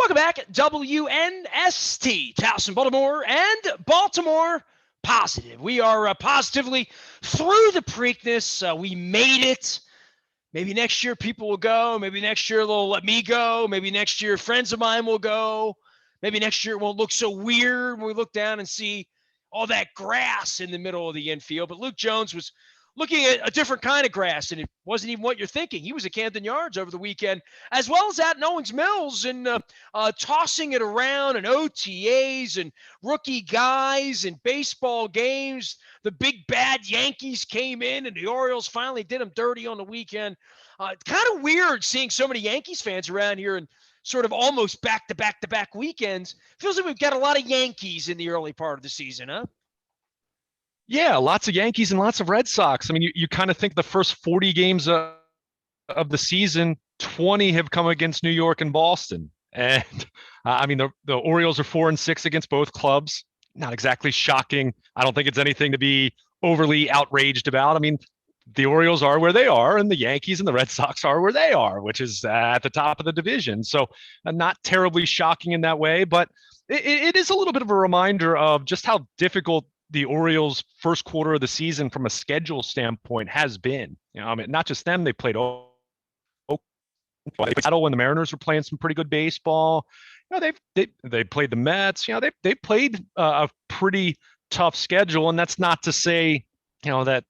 Welcome back, WNST, Towson, Baltimore, and Baltimore Positive. We are positively through the Preakness. We made it. Maybe next year people will go. Maybe next year they'll let me go. Maybe next year friends of mine will go. Maybe next year it won't look so weird when we look down and see all that grass in the middle of the infield. But Luke Jones was looking at a different kind of grass, and it wasn't even what you're thinking. He was at Camden Yards over the weekend, as well as out in Owings Mills, and tossing it around in OTAs and rookie guys and baseball games. The big bad Yankees came in, and the Orioles finally did them dirty on the weekend. Kind of weird seeing so many Yankees fans around here and sort of almost back-to-back-to-back weekends. Feels like we've got a lot of Yankees in the early part of the season, huh? Yeah, lots of Yankees and lots of Red Sox. I mean, you kind of think the first 40 games of the season, 20 have come against New York and Boston. And I mean, the Orioles are 4-6 against both clubs. Not exactly shocking. I don't think it's anything to be overly outraged about. I mean, the Orioles are where they are, and the Yankees and the Red Sox are where they are, which is at the top of the division. So not terribly shocking in that way, but it is a little bit of a reminder of just how difficult the Orioles' first quarter of the season from a schedule standpoint has been. You know, I mean, not just them, they played Seattle when the Mariners were playing some pretty good baseball. You know, they played the Mets. You know, they played a pretty tough schedule, and that's not to say, you know, that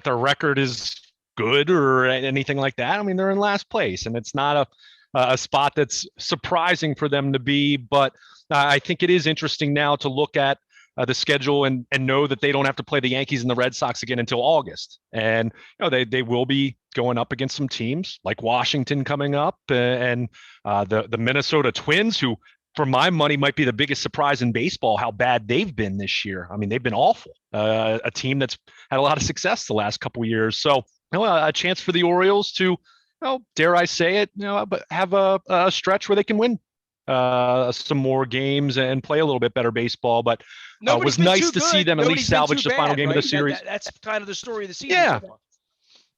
their record is good or anything like that. I mean, they're in last place, and it's not a spot that's surprising for them to be. But I think it is interesting now to look at the schedule and know that they don't have to play the Yankees and the Red Sox again until August. And you know, they will be going up against some teams like Washington coming up and the Minnesota Twins, who for my money might be the biggest surprise in baseball, how bad they've been this year. I mean, they've been awful. A team that's had a lot of success the last couple of years. So you know, a chance for the Orioles to, you know, dare I say it, you know, but have a stretch where they can win some more games and play a little bit better baseball. But it was nice to see them at least salvage the final game of the series. That's kind of the story of the season. Yeah,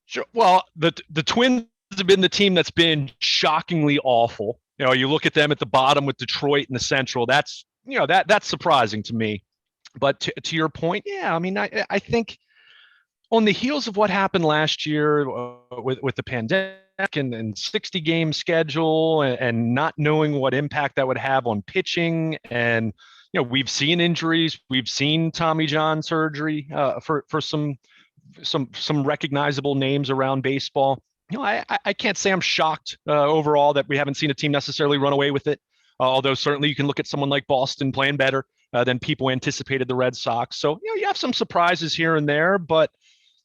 sure. Well, the Twins have been the team that's been shockingly awful. You know, you look at them at the bottom with Detroit in the Central. That's, you know, that's surprising to me. But to your point, yeah, I mean, I think on the heels of what happened last year with the pandemic and 60 game schedule and not knowing what impact that would have on pitching, and you know, we've seen injuries, we've seen Tommy John surgery for some recognizable names around baseball. You know, I can't say I'm shocked overall that we haven't seen a team necessarily run away with it. Although certainly you can look at someone like Boston playing better than people anticipated the Red Sox. So you know, you have some surprises here and there, but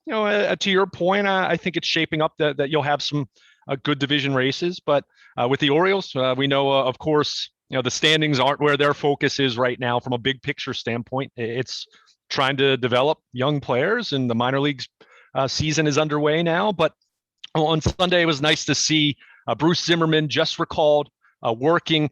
you know, to your point, I think it's shaping up that you'll have some good division races. But with the Orioles, we know, of course, you know, the standings aren't where their focus is right now from a big picture standpoint. It's trying to develop young players, and the minor leagues season is underway now. But on Sunday, it was nice to see Bruce Zimmerman, just recalled, working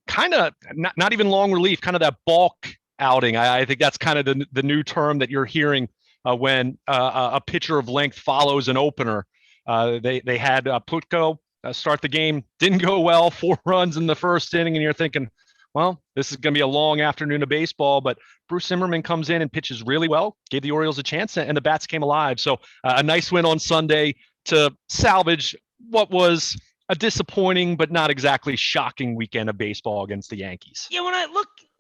kind of not even long relief, kind of that bulk outing. I think that's kind of the new term that you're hearing when a pitcher of length follows an opener. They had Plutko start the game, didn't go well, 4 runs in the first inning, and you're thinking, well, this is going to be a long afternoon of baseball. But Bruce Zimmerman comes in and pitches really well, gave the Orioles a chance, and the bats came alive. So a nice win on Sunday to salvage what was a disappointing but not exactly shocking weekend of baseball against the Yankees. Yeah, when I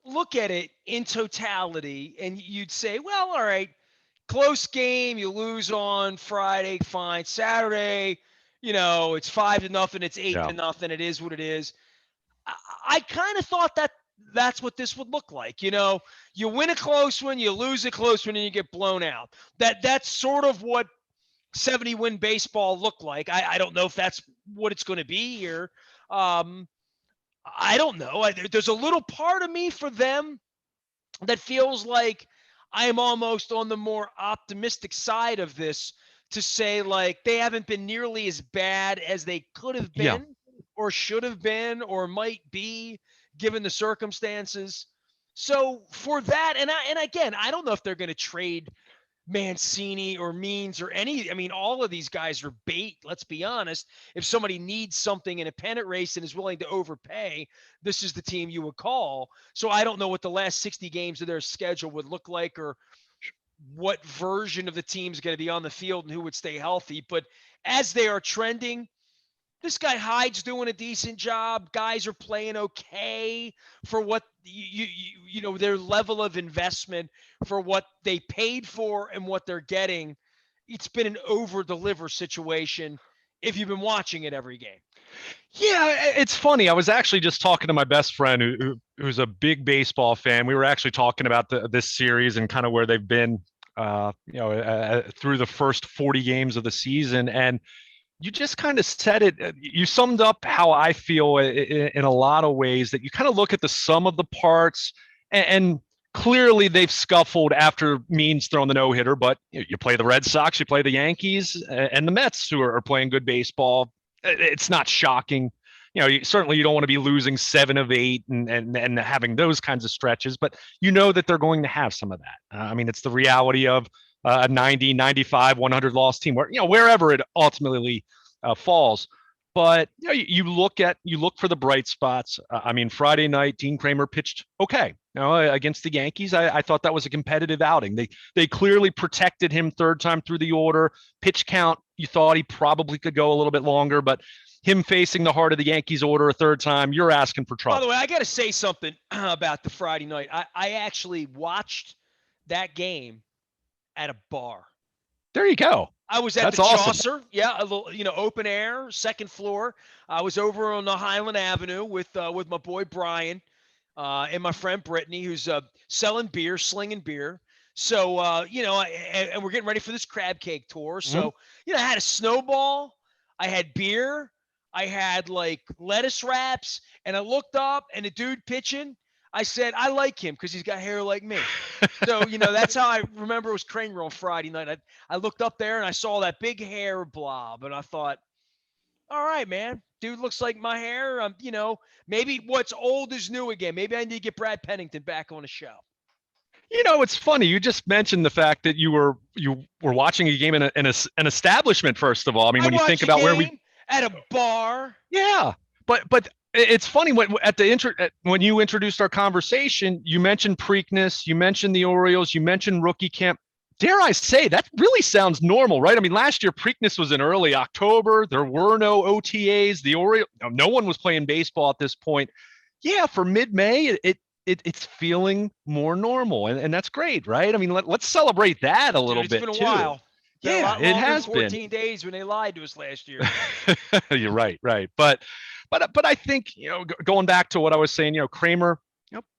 look at it in totality, and you'd say, well, all right, close game, you lose on Friday, fine. Saturday, you know, it's 5-0, it's 8-0. It is what it is. I kind of thought that's what this would look like. You know, you win a close one, you lose a close one, and you get blown out. That's sort of what 70-win baseball looked like. I don't know if that's what it's going to be here. I don't know. There's a little part of me for them that feels like I am almost on the more optimistic side of this to say, like, they haven't been nearly as bad as they could have been or should have been or might be given the circumstances. So for that, and again, I don't know if they're going to trade Mancini or Means or any, I mean, all of these guys are bait, let's be honest. If somebody needs something in a pennant race and is willing to overpay, this is the team you would call. So I don't know what the last 60 games of their schedule would look like, or what version of the team is going to be on the field and who would stay healthy. But as they are trending, this guy Hyde's doing a decent job. Guys are playing okay for what their level of investment, for what they paid for and what they're getting. It's been an over deliver situation if you've been watching it every game. Yeah, it's funny. I was actually just talking to my best friend who's a big baseball fan. We were actually talking about this series and kind of where they've been, through the first 40 games of the season. And you just kind of said it. You summed up how I feel in a lot of ways, that you kind of look at the sum of the parts, and clearly they've scuffled after Means throwing the no-hitter, but you play the Red Sox, you play the Yankees and the Mets, who are playing good baseball. It's not shocking. Certainly you don't want to be losing 7 of 8 and having those kinds of stretches, but you know that they're going to have some of that. I mean, it's the reality of a 90, 95, 100 loss team, where wherever it ultimately falls. But you look for the bright spots. I mean, Friday night, Dean Kramer pitched okay. Against the Yankees, I thought that was a competitive outing. They clearly protected him third time through the order. Pitch count, you thought he probably could go a little bit longer, but him facing the heart of the Yankees order a third time, you're asking for trouble. By the way, I got to say something about the Friday night. I actually watched that game at a bar. There you go. I was at That's the awesome. Chaucer, a little, open air, second floor. I was over on the Highland Avenue with my boy Brian and my friend Brittany, who's selling beer, slinging beer. So and we're getting ready for this crab cake tour. So I had a snowball, I had beer, I had like lettuce wraps, and I looked up and the dude pitching. I said, I like him because he's got hair like me. So, that's how I remember it was Kramer on Friday night. I looked up there and I saw that big hair blob, and I thought, all right, man, dude looks like my hair. Maybe what's old is new again. Maybe I need to get Brad Pennington back on the show. It's funny. You just mentioned the fact that you were watching a game in an establishment. First of all, I mean, when you think about where we at a bar, yeah, but it's funny when you introduced our conversation, you mentioned Preakness, you mentioned the Orioles, you mentioned rookie camp. Dare I say, that really sounds normal, right? I mean, last year Preakness was in early October. There were no OTAs. The Orioles, no one was playing baseball at this point. Yeah, for mid-May, it's feeling more normal, and that's great, right? I mean, let's celebrate that a little bit too. It's been a while. Yeah, it has 14 days when they lied to us last year. You're right. But I think, going back to what I was saying, Kramer,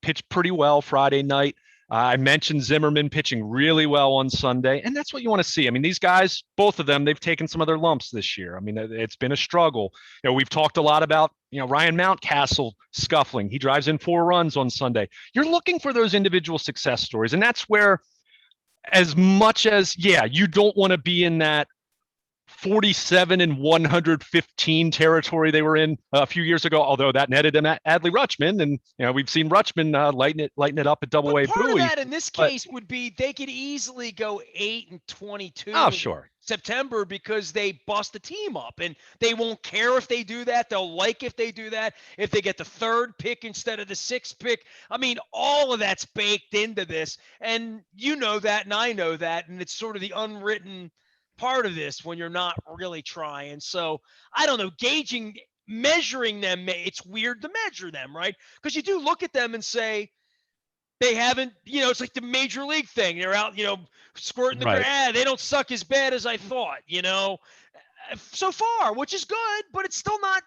pitched pretty well Friday night. I mentioned Zimmerman pitching really well on Sunday, and that's what you want to see. I mean, these guys, both of them, they've taken some of their lumps this year. I mean, it's been a struggle. We've talked a lot about, Ryan Mountcastle scuffling. He drives in 4 runs on Sunday. You're looking for those individual success stories, and that's where, as much as, you don't want to be in that 47 and 115 territory they were in a few years ago, although that netted him Adley Rutschman, and we've seen Rutschman lighten it up at Double A. Part of that in this case would be they could easily go 8-22. Oh, sure. September, because they bust the team up, and they won't care if they do that. They'll like if they do that, if they get the 3rd pick instead of the 6th pick. I mean, all of that's baked into this, and you know that, and I know that, and it's sort of the unwritten part of this when you're not really trying. So I don't know, measuring them, it's weird to measure them, right? Because you do look at them and say, they haven't, it's like the major league thing. They're out, squirting the grass. They don't suck as bad as I thought, so far, which is good, but it's still not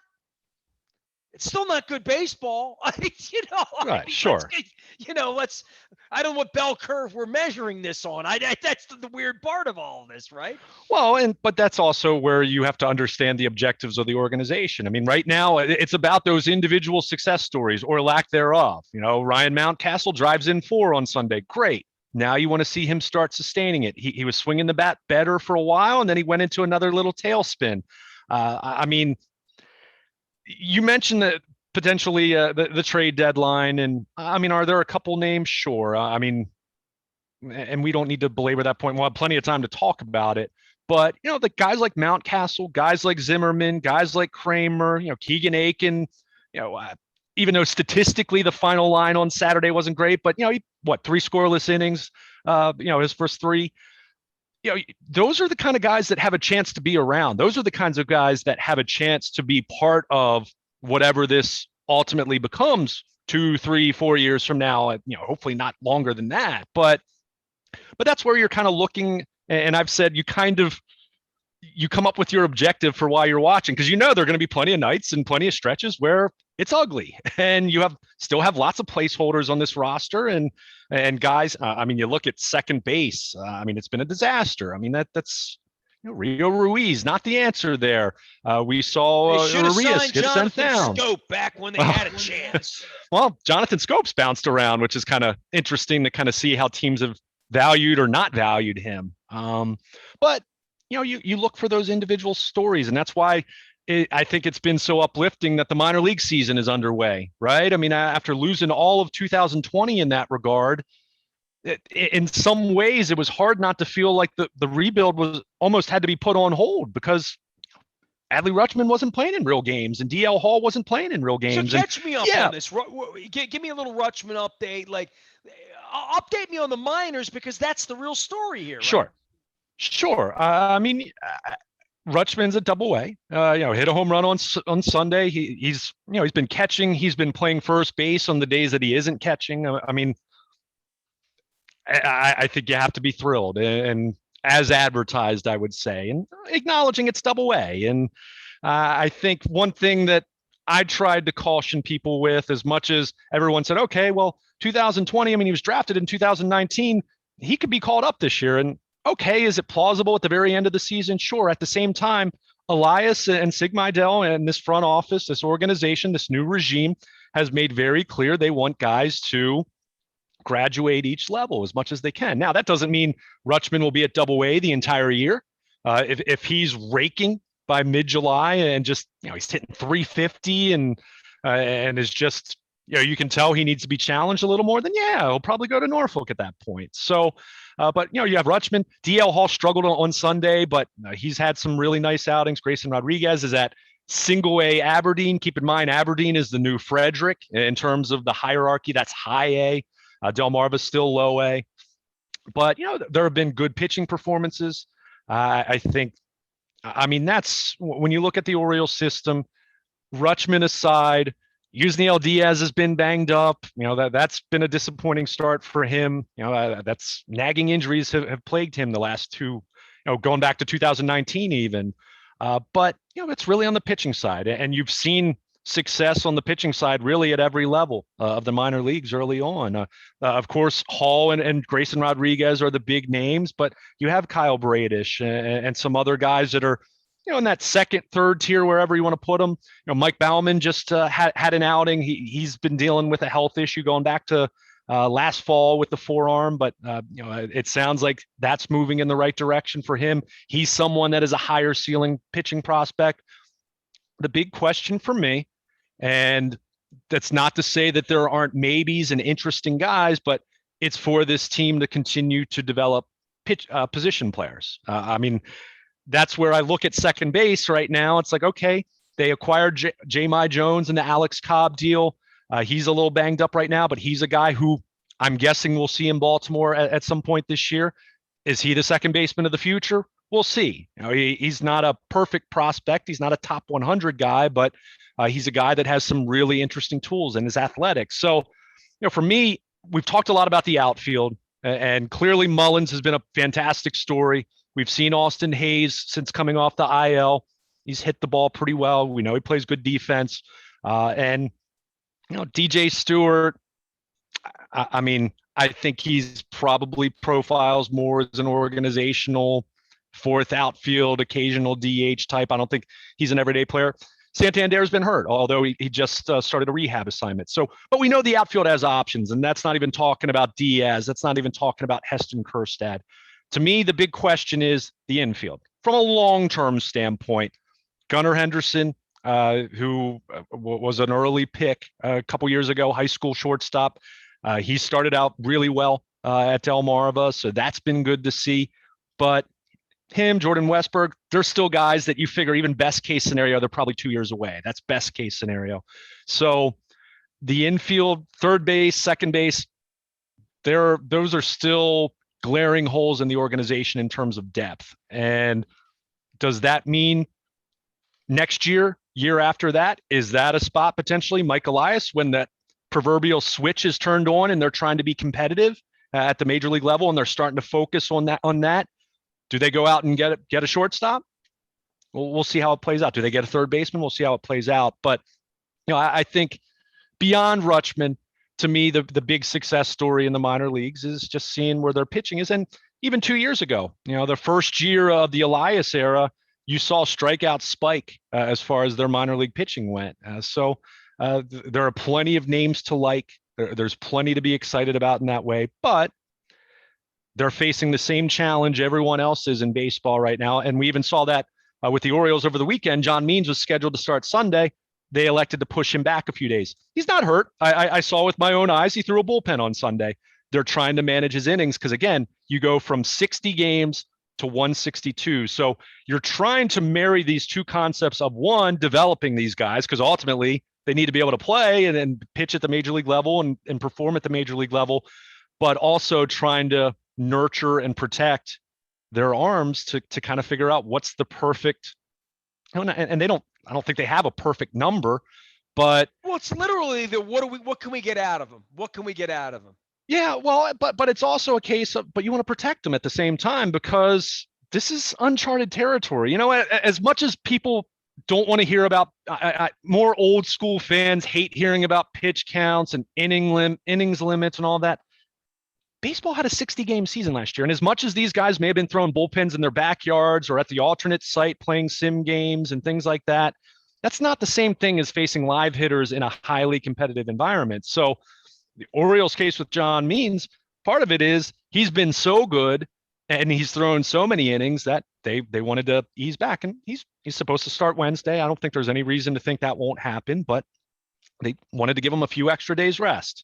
good baseball. Right, sure. I don't know what bell curve we're measuring this on. That's the weird part of all of this, right? Well, but that's also where you have to understand the objectives of the organization. I mean, right now it's about those individual success stories or lack thereof. Ryan Mountcastle drives in 4 on Sunday. Great. Now you want to see him start sustaining it. He was swinging the bat better for a while, and then he went into another little tailspin. I mean, you mentioned that potentially the trade deadline, and I mean, are there a couple names? Sure. I mean, and we don't need to belabor that point. We'll have plenty of time to talk about it. But, the guys like Mountcastle, guys like Zimmerman, guys like Kramer, Keegan Aiken, even though statistically the final line on Saturday wasn't great, but, he, 3 scoreless innings, his first 3. Those are the kind of guys that have a chance to be around. Those are the kinds of guys that have a chance to be part of whatever this ultimately becomes 2, 3, 4 years from now. Hopefully not longer than that. But that's where you're kind of looking. And I've said you come up with your objective for why you're watching, because there are going to be plenty of nights and plenty of stretches where it's ugly, and you still have lots of placeholders on this roster, and guys. You look at second base. It's been a disaster. That's Rio Ruiz, not the answer there. We saw Arrieta get sent down. Scope back when they had a chance. Well, Jonathan Scope's bounced around, which is kind of interesting to kind of see how teams have valued or not valued him. But you look for those individual stories, and that's why I think it's been so uplifting that the minor league season is underway, right? After losing all of 2020 in that regard, in some ways it was hard not to feel like the rebuild was almost had to be put on hold, because Adley Rutschman wasn't playing in real games, and DL Hall wasn't playing in real games. So catch me up on this. Give me a little Rutschman update. Update me on the minors, because that's the real story here. Right? Sure. Rutschman's at Double-A. Hit a home run on Sunday. He's been catching. He's been playing first base on the days that he isn't catching. I think you have to be thrilled, and as advertised, I would say, and acknowledging it's Double-A. And I think one thing that I tried to caution people with, as much as everyone said, okay, well, 2020, he was drafted in 2019. He could be called up this year. And okay, is it plausible at the very end of the season? Sure. At the same time, Elias and Sig Mejdal and this front office, this organization, this new regime has made very clear they want guys to graduate each level as much as they can. Now, that doesn't mean Rutschman will be at Double-A the entire year. If he's raking by mid-July and just, he's hitting 350 and is just, you can tell he needs to be challenged a little more, then he'll probably go to Norfolk at that point. So, but you have Rutschman. DL Hall struggled on Sunday, but he's had some really nice outings. Grayson Rodriguez is at Single-A Aberdeen. Keep in mind, Aberdeen is the new Frederick in terms of the hierarchy. That's high A. Delmarva's still low A. But, there have been good pitching performances. I think, that's when you look at the Orioles system, Rutschman aside, Yusniel Diaz has been banged up. That's been a disappointing start for him. That's nagging injuries have plagued him the last 2, going back to 2019 even. But, it's really on the pitching side. And you've seen success on the pitching side really at every level of the minor leagues early on. Of course, Hall and Grayson Rodriguez are the big names, but you have Kyle Bradish and some other guys that are, in that second, third tier, wherever you want to put them. Mike Baumann just had an outing. He's been dealing with a health issue going back to last fall with the forearm, but it sounds like that's moving in the right direction for him. He's someone that is a higher ceiling pitching prospect. The big question for me, and that's not to say that there aren't maybes and interesting guys, but it's for this team to continue to develop position players. That's where I look at second base right now. It's like, okay, they acquired J.My Jones in the Alex Cobb deal. He's a little banged up right now, but he's a guy who I'm guessing we'll see in Baltimore at some point this year. Is he the second baseman of the future? We'll see. He's not a perfect prospect. He's not a top 100 guy, but he's a guy that has some really interesting tools and is athletic. So, for me, we've talked a lot about the outfield, and clearly Mullins has been a fantastic story. We've seen Austin Hayes since coming off the IL. He's hit the ball pretty well. We know he plays good defense. And DJ Stewart, I think he's probably profiles more as an organizational fourth outfield, occasional DH type. I don't think he's an everyday player. Santander's been hurt, although he just started a rehab assignment. So, but we know the outfield has options, and that's not even talking about Diaz. That's not even talking about Heston Kjerstad. To me, the big question is the infield. From a long-term standpoint, Gunnar Henderson, who was an early pick a couple years ago, high school shortstop, he started out really well at Delmarva, so that's been good to see. But him, Jordan Westberg, they're still guys that you figure even best case scenario, they're probably 2 years away. That's best case scenario. So the infield, third base, second base, those are still glaring holes in the organization in terms of depth. And does that mean next year after that, is that a spot potentially, Mike Elias, when that proverbial switch is turned on and they're trying to be competitive at the major league level and they're starting to focus on that? Do they go out and get a shortstop? We'll see how it plays out. Do they get a third baseman? We'll see how it plays out. But I think beyond Rutschman, to me, the big success story in the minor leagues is just seeing where their pitching is. And even 2 years ago, the first year of the Elias era, you saw strikeout spike as far as their minor league pitching went. So there are plenty of names to like. There's plenty to be excited about in that way. But they're facing the same challenge everyone else is in baseball right now. And we even saw that with the Orioles over the weekend. John Means was scheduled to start Sunday. They elected to push him back a few days. He's not hurt. I saw with my own eyes, he threw a bullpen on Sunday. They're trying to manage his innings because, again, you go from 60 games to 162. So you're trying to marry these two concepts of, one, developing these guys, because ultimately they need to be able to play and pitch at the major league level and perform at the major league level, but also trying to nurture and protect their arms to kind of figure out what's the perfect, and I don't think they have a perfect number, but it's literally what can we get out of them? What can we get out of them? Yeah, well, but it's also a case of, but you want to protect them at the same time because this is uncharted territory. As much as people don't want to hear about, more old school fans hate hearing about pitch counts and innings limits and all that. Baseball had a 60-game season last year. And as much as these guys may have been throwing bullpens in their backyards or at the alternate site playing sim games and things like that, that's not the same thing as facing live hitters in a highly competitive environment. So the Orioles case with John Means, part of it is he's been so good and he's thrown so many innings that they wanted to ease back. And he's supposed to start Wednesday. I don't think there's any reason to think that won't happen, but they wanted to give him a few extra days rest.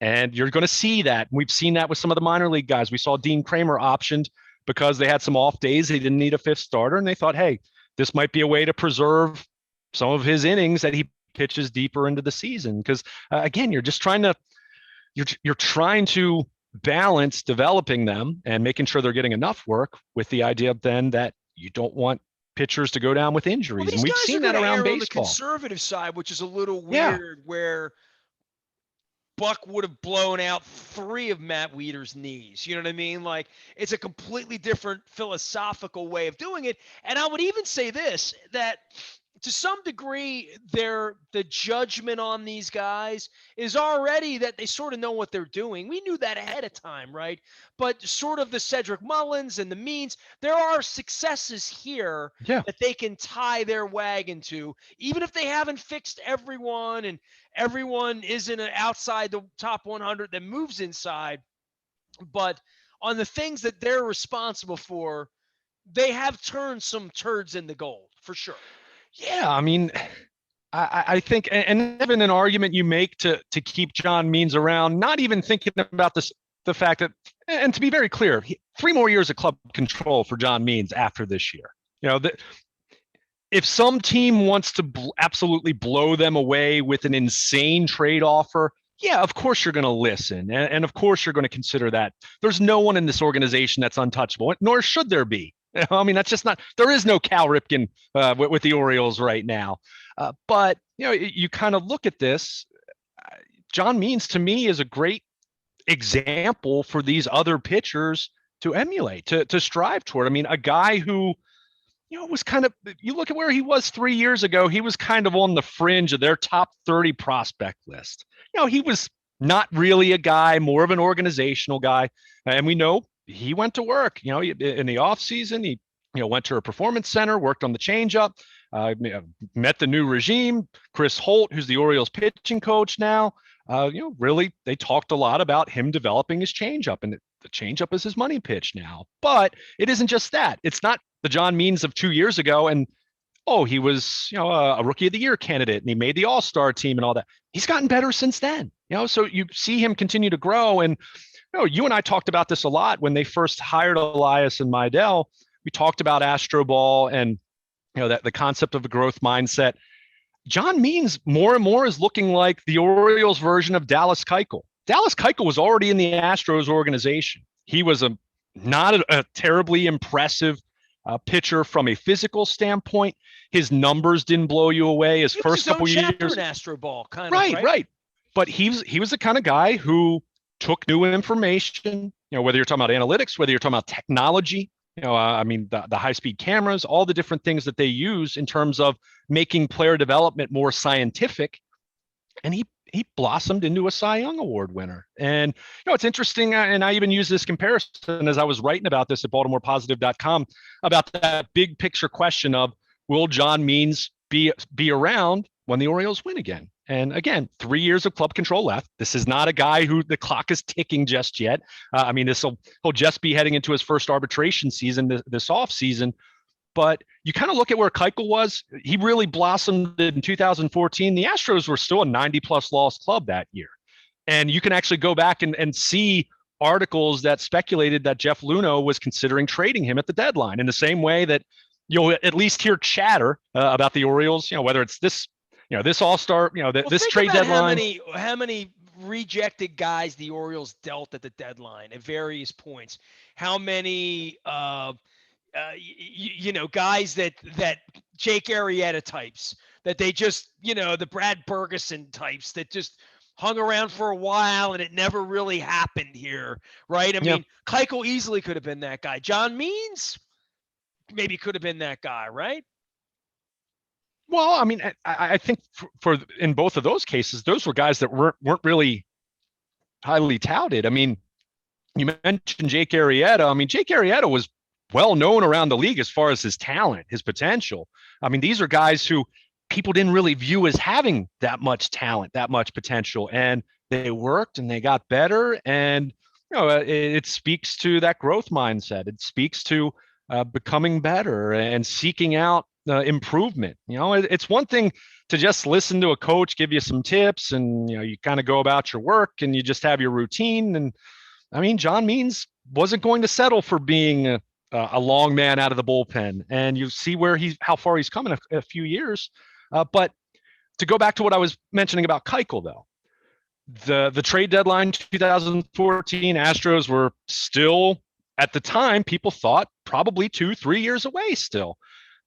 And you're going to see that. We've seen that with some of the minor league guys. We saw Dean Kramer optioned because they had some off days. They didn't need a fifth starter. And they thought, hey, this might be a way to preserve some of his innings that he pitches deeper into the season. Because again, you're trying to balance developing them and making sure they're getting enough work with the idea then that you don't want pitchers to go down with injuries. And we've seen that around baseball. On the conservative side, which is a little weird, where Buck would have blown out 3 of Matt Wieder's knees. You know what I mean? Like, it's a completely different philosophical way of doing it. And I would even say this, that to some degree, the judgment on these guys is already that they sort of know what they're doing. We knew that ahead of time, right? But sort of the Cedric Mullins and the Means, there are successes here that they can tie their wagon to, even if they haven't fixed everyone and everyone isn't outside the top 100 that moves inside. But on the things that they're responsible for, they have turned some turds into gold, for sure. Yeah, I mean, I think, and even an argument you make to keep John Means around, not even thinking about the fact that, and to be very clear, 3 more years of club control for John Means after this year. If some team wants to absolutely blow them away with an insane trade offer, yeah, of course you're going to listen, and of course you're going to consider that. There's no one in this organization that's untouchable, nor should there be. I mean, that's just not, there is no Cal Ripken with the Orioles right now. But, you kind of look at this, John Means to me is a great example for these other pitchers to emulate, to strive toward. I mean, a guy who, was kind of, you look at where he was 3 years ago, he was kind of on the fringe of their top 30 prospect list. He was not really a guy, more of an organizational guy. And we know he went to work, in the off season, he, went to a performance center, worked on the changeup, met the new regime, Chris Holt, who's the Orioles pitching coach now. Really, they talked a lot about him developing his changeup, and the changeup is his money pitch now. But it isn't just that. It's not the John Means of 2 years ago. And, he was, a rookie of the year candidate and he made the all-star team and all that. He's gotten better since then, so you see him continue to grow. And you and I talked about this a lot when they first hired Elias and Meidel. We talked about Astro Ball and that the concept of a growth mindset. John Means more and more is looking like the Orioles version of Dallas Keuchel. Dallas Keuchel was already in the Astros organization. He was not a terribly impressive pitcher from a physical standpoint. His numbers didn't blow you away. His first couple years in Astro Ball, kind of right. Right. But he was the kind of guy who took new information. Whether you're talking about analytics, whether you're talking about technology. The high-speed cameras, all the different things that they use in terms of making player development more scientific. And he blossomed into a Cy Young Award winner. And, it's interesting, and I even use this comparison as I was writing about this at BaltimorePositive.com about that big picture question of, will John Means be around when the Orioles win again? And again, 3 years of club control left. This is not a guy who the clock is ticking just yet. He'll just be heading into his first arbitration season this off season. But you kind of look at where Keuchel was. He really blossomed in 2014. The Astros were still a 90-plus loss club that year. And you can actually go back and see articles that speculated that Jeff Luhnow was considering trading him at the deadline, in the same way that you'll at least hear chatter about the Orioles, whether it's this All-Star, this trade deadline. How many rejected guys the Orioles dealt at the deadline at various points? How many guys that Jake Arrieta types that they just, the Brad Bergeson types that just hung around for a while and it never really happened here, right? I mean, Keuchel easily could have been that guy. John Means maybe could have been that guy, right? Well, I think for in both of those cases, those were guys that weren't really highly touted. You mentioned Jake Arrieta. Jake Arrieta was well known around the league as far as his talent, his potential. These are guys who people didn't really view as having that much talent, that much potential, and they worked and they got better. And it speaks to that growth mindset. It speaks to becoming better and seeking out improvement. It's one thing to just listen to a coach give you some tips and you kind of go about your work and you just have your routine. And John Means wasn't going to settle for being a long man out of the bullpen, and you see how far he's come in a few years. But to go back to what I was mentioning about Keuchel, though, the trade deadline 2014, Astros were still, at the time, people thought probably 2-3 years away still.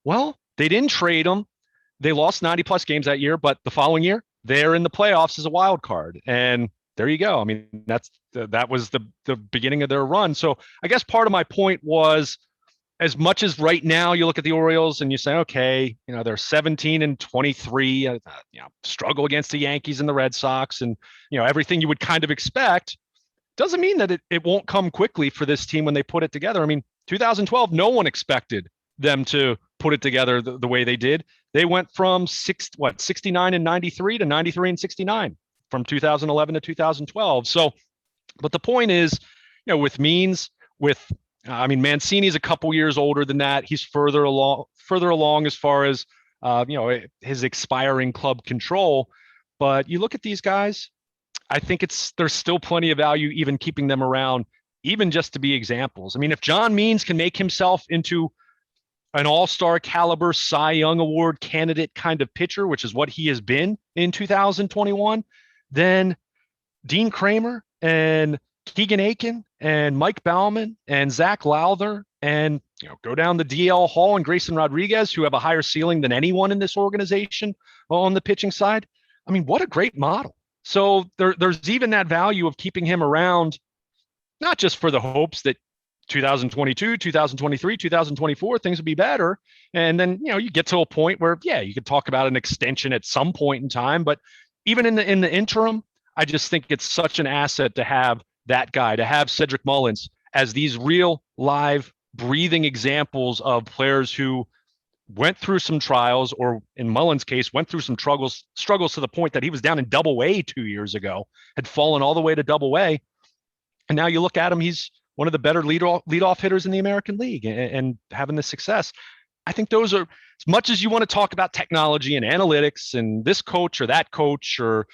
Well, they didn't trade him. They lost 90-plus games that year, but the following year, they're in the playoffs as a wild card. And there you go. That was the beginning of their run. So I guess part of my point was, as much as right now you look at the Orioles and you say, okay, they're 17-23, struggle against the Yankees and the Red Sox and, everything you would kind of expect, doesn't mean that it won't come quickly for this team when they put it together. 2012, no one expected them to put it together the way they did. They went from 69-93 to 93-69 from 2011 to 2012. So, but the point is, with Means, Mancini's a couple years older than that. He's further along as far as his expiring club control. But you look at these guys, I think there's still plenty of value even keeping them around, even just to be examples. If John Means can make himself into an all-star caliber Cy Young Award candidate kind of pitcher, which is what he has been in 2021, then Dean Kramer and Keegan Aiken and Mike Bauman and Zach Lowther and go down the DL Hall and Grayson Rodriguez, who have a higher ceiling than anyone in this organization on the pitching side. What a great model. So there's even that value of keeping him around, not just for the hopes that 2022, 2023, 2024, things will be better. And then, you get to a point where, you could talk about an extension at some point in time. But even in the interim, I just think it's such an asset to have that guy, to have Cedric Mullins as these real live breathing examples of players who went through some trials, or in Mullins' case, went through some struggles to the point that he was down in Double-A 2 years ago, had fallen all the way to Double-A. And now you look at him, he's one of the better leadoff hitters in the American League and having the success. I think those are, as much as you want to talk about technology and analytics and this coach or that coach or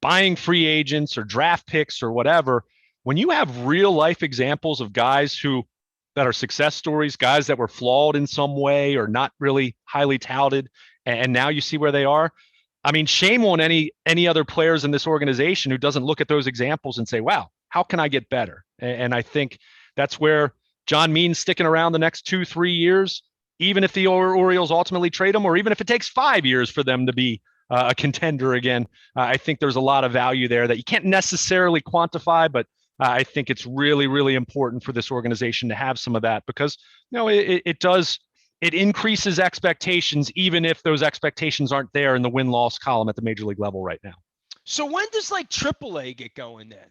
buying free agents or draft picks or whatever, when you have real life examples of guys that are success stories, guys that were flawed in some way or not really highly touted, and now you see where they are. I mean, shame on any other players in this organization who doesn't look at those examples and say, "Wow, how can I get better?" And I think that's where John Means sticking around the next 2-3 years, even if the Orioles ultimately trade him, or even if it takes 5 years for them to be a contender again. I think there's a lot of value there that you can't necessarily quantify, but I think it's really, really important for this organization to have some of that because it increases expectations, even if those expectations aren't there in the win-loss column at the major league level right now. So when does like AAA get going then?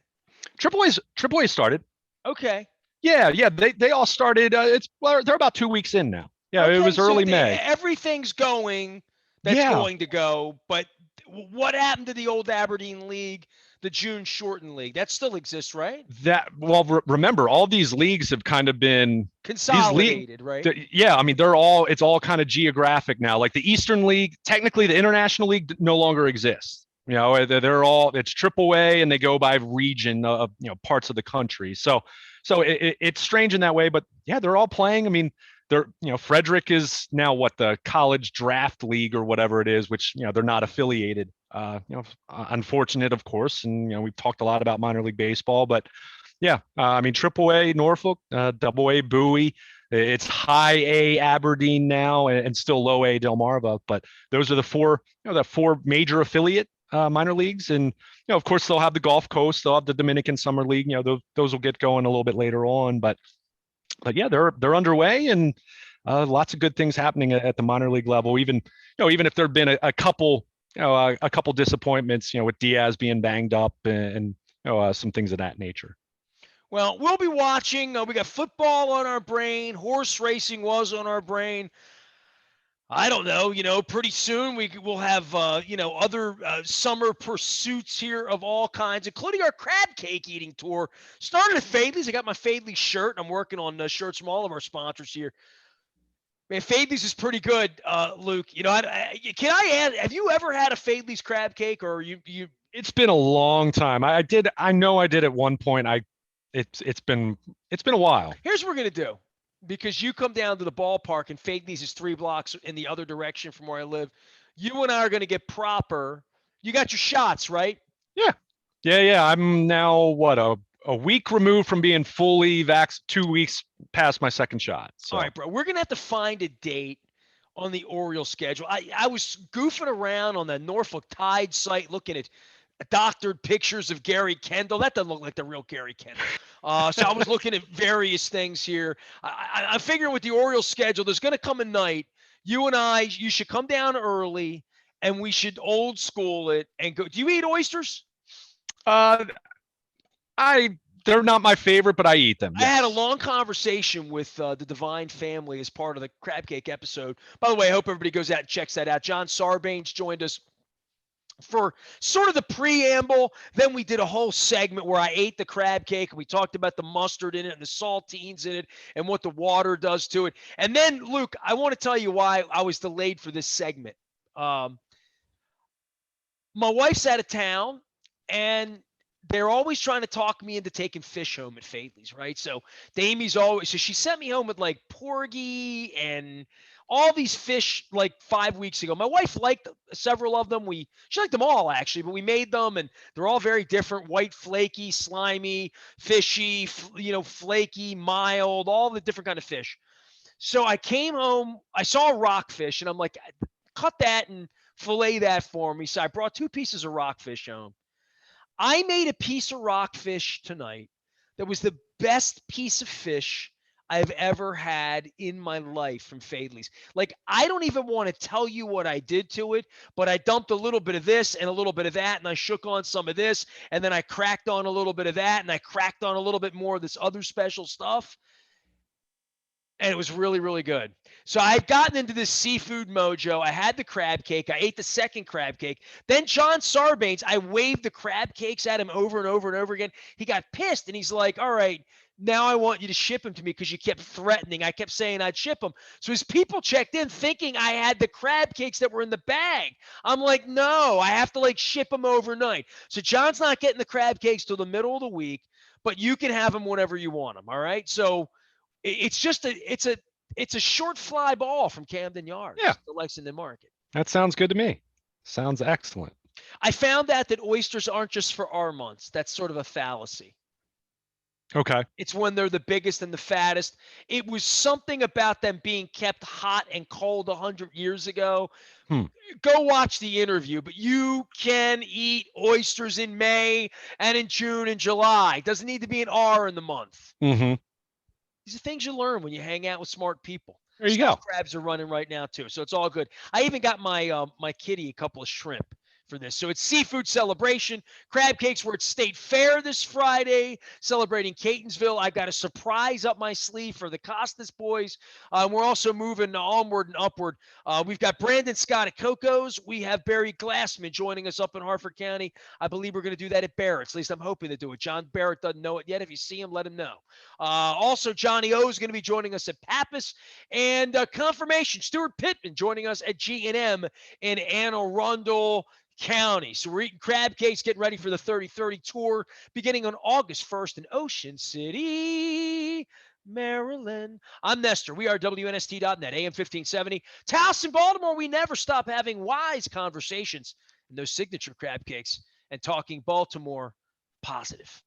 AAA started. Okay. Yeah. They all started. They're about 2 weeks in now. Yeah, okay, it was early May. Everything's going. That's going to go. But what happened to the old Aberdeen League, the June shortened league? That still exists, right? Remember, all these leagues have kind of been consolidated, right? Yeah, I mean, it's all kind of geographic now. Like the Eastern League, technically the International League no longer exists. You know, it's AAA and they go by region of, parts of the country. So it's strange in that way, but yeah, they're all playing. I mean, Frederick is now the college draft league or whatever it is, which, they're not affiliated. Unfortunate, of course. And, we've talked a lot about minor league baseball, but yeah, I mean, AAA Norfolk, AA Bowie, it's high A Aberdeen now and still low A Delmarva, but those are the four major affiliate minor leagues. And, of course they'll have the Gulf Coast, they'll have the Dominican Summer League, those will get going a little bit later on, but yeah, they're underway and lots of good things happening at the minor league level. Even if there've been a couple disappointments, with Diaz being banged up and some things of that nature. Well, we'll be watching. We got football on our brain. Horse racing was on our brain. I don't know, pretty soon we'll have, other summer pursuits here of all kinds, including our crab cake eating tour. Started at Fadley's. I got my Fadley's shirt. I'm working on shirts from all of our sponsors here. Man, Fadley's is pretty good, Luke. Can I add, have you ever had a Fadley's crab cake or you? It's been a long time. I know I did at one point. It's been a while. Here's what we're going to do. Because you come down to the ballpark and Fadley's is 3 blocks in the other direction from where I live. You and I are going to get proper. You got your shots, right? Yeah. I'm now a week removed from being fully vaxxed, 2 weeks past my second shot. So. All right, bro. We're going to have to find a date on the Orioles schedule. I was goofing around on the Norfolk Tide site looking at doctored pictures of Gary Kendall. That doesn't look like the real Gary Kendall. So I was looking at various things here. I'm figuring with the Orioles schedule, there's going to come a night. You and you should come down early, and we should old school it and go. Do you eat oysters? They're not my favorite, but I eat them. Yes. I had a long conversation with the Divine family as part of the crab cake episode. By the way, I hope everybody goes out and checks that out. John Sarbanes joined us for sort of the preamble. Then we did a whole segment where I ate the crab cake and we talked about the mustard in it and the saltines in it and what the water does to it. And then, Luke, I want to tell you why I was delayed for this segment. My wife's out of town and they're always trying to talk me into taking fish home at Fadley's, right? So so she sent me home with like porgy and all these fish like 5 weeks ago. My wife liked several of them. She liked them all actually, but we made them and they're all very different: white, flaky, slimy, fishy, flaky, mild, all the different kind of fish. So I came home, I saw a rockfish and I'm like, cut that and fillet that for me. So I brought 2 pieces of rockfish home. I made a piece of rockfish tonight that was the best piece of fish I've ever had in my life from Fadley's. Like, I don't even want to tell you what I did to it, but I dumped a little bit of this and a little bit of that, and I shook on some of this, and then I cracked on a little bit of that, and I cracked on a little bit more of this other special stuff. And it was really, really good. So I've gotten into this seafood mojo. I had the crab cake. I ate the second crab cake. Then John Sarbanes, I waved the crab cakes at him over and over and over again. He got pissed, and he's like, all right, now I want you to ship them to me because you kept threatening. I kept saying I'd ship them. So his people checked in thinking I had the crab cakes that were in the bag. I'm like, no, I have to ship them overnight. So John's not getting the crab cakes till the middle of the week. but you can have them whenever you want them. All right. So it's just it's a short fly ball from Camden Yards to Lexington Market. That sounds good to me. Sounds excellent. I found that oysters aren't just for our months. That's sort of a fallacy. Okay. It's when they're the biggest and the fattest. It was something about them being kept hot and cold 100 years ago. Go watch the interview, but you can eat oysters in May and in June and July. It doesn't need to be an R in the month. Mm-hmm. These are things you learn when you hang out with smart people. There you go. Crabs are running right now too, so it's all good. I even got my my kitty a couple of shrimp for this. So it's seafood celebration. Crab cakes were at State Fair this Friday, celebrating Catonsville. I've got a surprise up my sleeve for the Costas boys. We're also moving onward and upward. We've got Brandon Scott at Coco's. We have Barry Glassman joining us up in Harford County. I believe we're going to do that at Barrett's. At least I'm hoping to do it. John Barrett doesn't know it yet. If you see him, let him know. Also, Johnny O is going to be joining us at Pappas. And confirmation, Stuart Pittman joining us at G&M in Anne Arundel County. So we're eating crab cakes, getting ready for the 30-30 tour beginning on August 1st in Ocean City, Maryland. I'm Nestor. We are WNST.net, AM 1570. Towson, Baltimore, we never stop having wise conversations in those signature crab cakes and talking Baltimore positive.